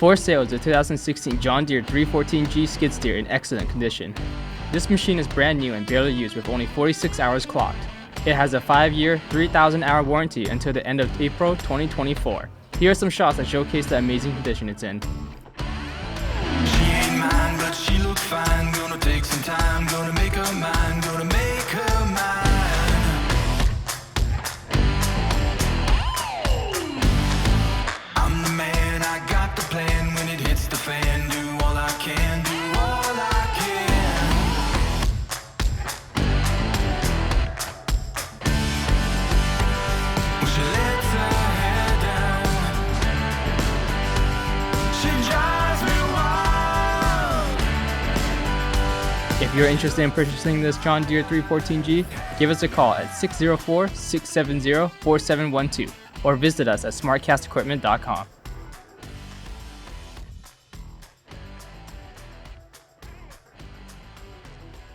For sale is a 2016 John Deere 314G skid steer in excellent condition. This machine is brand new and barely used with only 46 hours clocked. It has a 5-year, 3,000-hour warranty until the end of April 2024. Here are some shots that showcase the amazing condition it's in. She ain't mine, but she look fine. Gonna take some time, gonna make her mine, gonna make her mine. I'm the man, I got the plan. When it hits the fan, do all I can, do all I can. Well, she lets her hair down. She drives me wild. If you're interested in purchasing this John Deere 314G, give us a call at 604-670-4712 or visit us at smartcastequipment.com.